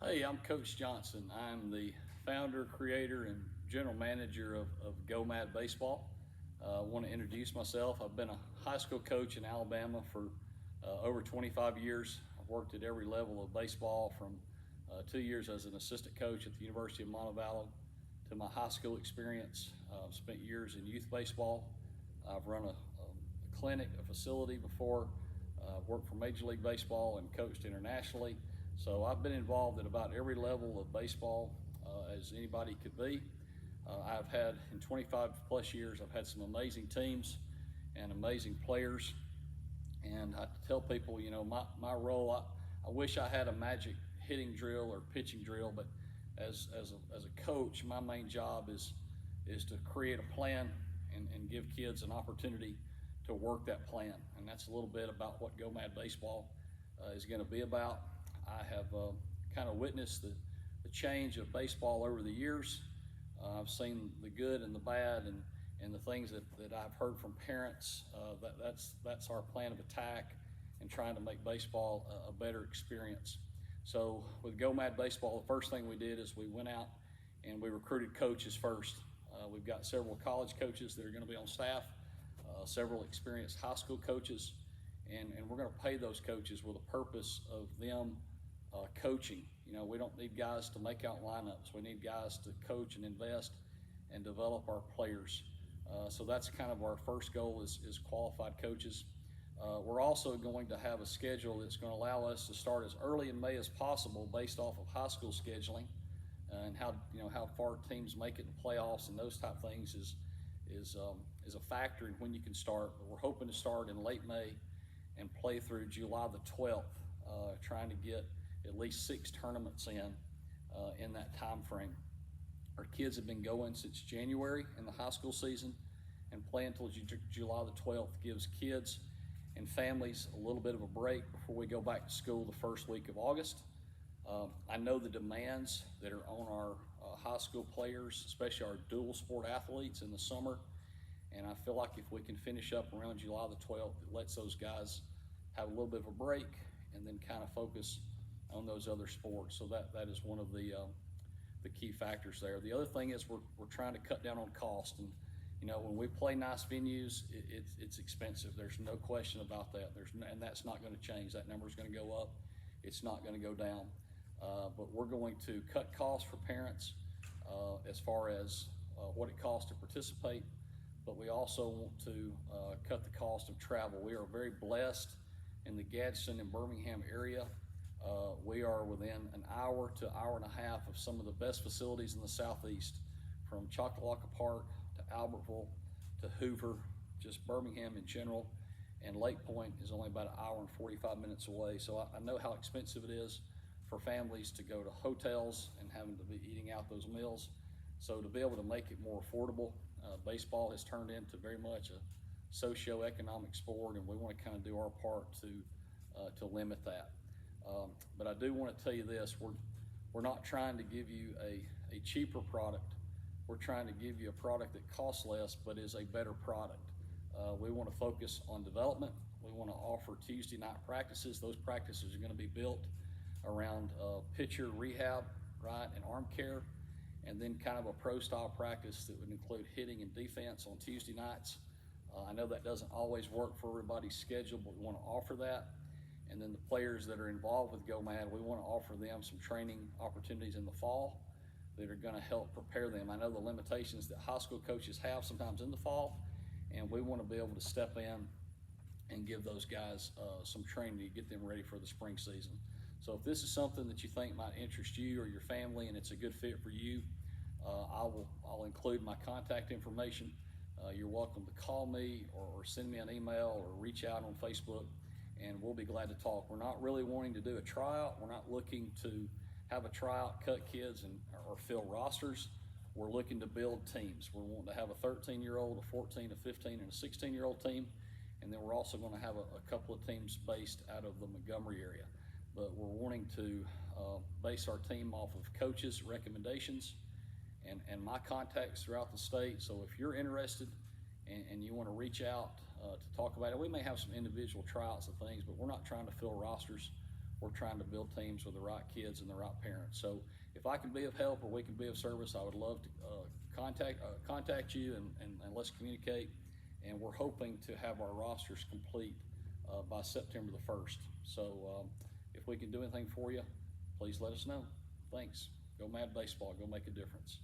Hey, I'm Coach Johnson. I'm the founder, creator, and general manager of GoMad Baseball. I want to introduce myself. I've been a high school coach in Alabama for over 25 years. I've worked at every level of baseball from 2 years as an assistant coach at the University of Montevallo to my high school experience. I've spent years in youth baseball. I've run a clinic, a facility before. Worked for Major League Baseball and coached internationally. So I've been involved at about every level of baseball as anybody could be. I've had, in 25 plus years, I've had some amazing teams and amazing players. And I tell people, my role, I wish I had a magic hitting drill or pitching drill, but as a coach, my main job is to create a plan and give kids an opportunity to work that plan. And that's a little bit about what GoMad Baseball is going to be about. I have kind of witnessed the change of baseball over the years. I've seen the good and the bad and the things that I've heard from parents. That's our plan of attack and trying to make baseball a better experience. So with GoMad Baseball, the first thing we did is we went out and we recruited coaches first. We've got several college coaches that are going to be on staff, several experienced high school coaches, and we're going to pay those coaches with a purpose of them coaching. We don't need guys to make out lineups. We need guys to coach and invest and develop our players. So that's kind of our first goal is qualified coaches. We're also going to have a schedule that's going to allow us to start as early in May as possible based off of high school scheduling and how far teams make it in the playoffs and those type of things is a factor in when you can start. But we're hoping to start in late May and play through July the 12th, trying to get at least 6 tournaments in that time frame. Our kids have been going since January in the high school season, and play until July the 12th gives kids and families a little bit of a break before we go back to school the first week of August. I know the demands that are on our high school players, especially our dual sport athletes in the summer, and I feel like if we can finish up around July the 12th, it lets those guys have a little bit of a break and then kind of focus on those other sports. So that is one of the key factors there. The other thing is we're trying to cut down on cost. And when we play nice venues, it's expensive. There's no question about that. And that's not going to change. That number is going to go up. It's not going to go down. But we're going to cut costs for parents as far as what it costs to participate. But we also want to cut the cost of travel. We are very blessed in the Gadsden and Birmingham area. We are within an hour to hour and a half of some of the best facilities in the Southeast, from Choctalacca Park to Albertville to Hoover, just Birmingham in general, and Lake Point is only about an hour and 45 minutes away. So I know how expensive it is for families to go to hotels and having to be eating out those meals. So to be able to make it more affordable, baseball has turned into very much a socio-economic sport, and we want to kind of do our part to limit that. But I do want to tell you this, we're not trying to give you a cheaper product. We're trying to give you a product that costs less but is a better product. We want to focus on development. We want to offer Tuesday night practices. Those practices are going to be built around pitcher rehab, right, and arm care, and then kind of a pro style practice that would include hitting and defense on Tuesday nights. I know that doesn't always work for everybody's schedule, but we want to offer that. And then the players that are involved with GoMad, we want to offer them some training opportunities in the fall that are going to help prepare them. I know the limitations that high school coaches have sometimes in the fall, and we want to be able to step in and give those guys some training to get them ready for the spring season. So if this is something that you think might interest you or your family and it's a good fit for you, I'll include my contact information. You're welcome to call me or send me an email or reach out on Facebook, and we'll be glad to talk. We're not really wanting to do a tryout. We're not looking to have a tryout, cut kids, or fill rosters. We're looking to build teams. We're wanting to have a 13-year-old, a 14, a 15, and a 16-year-old team, and then we're also going to have a couple of teams based out of the Montgomery area. But we're wanting to base our team off of coaches' recommendations and my contacts throughout the state. So if you're interested and you want to reach out to talk about it, we may have some individual tryouts of things, but we're not trying to fill rosters. we're trying to build teams with the right kids and the right parents. So if I can be of help or we can be of service, I would love to contact you and let's communicate. And we're hoping to have our rosters complete by September the 1st. So if we can do anything for you, please let us know. Thanks. Go Mad Baseball. Go make a difference.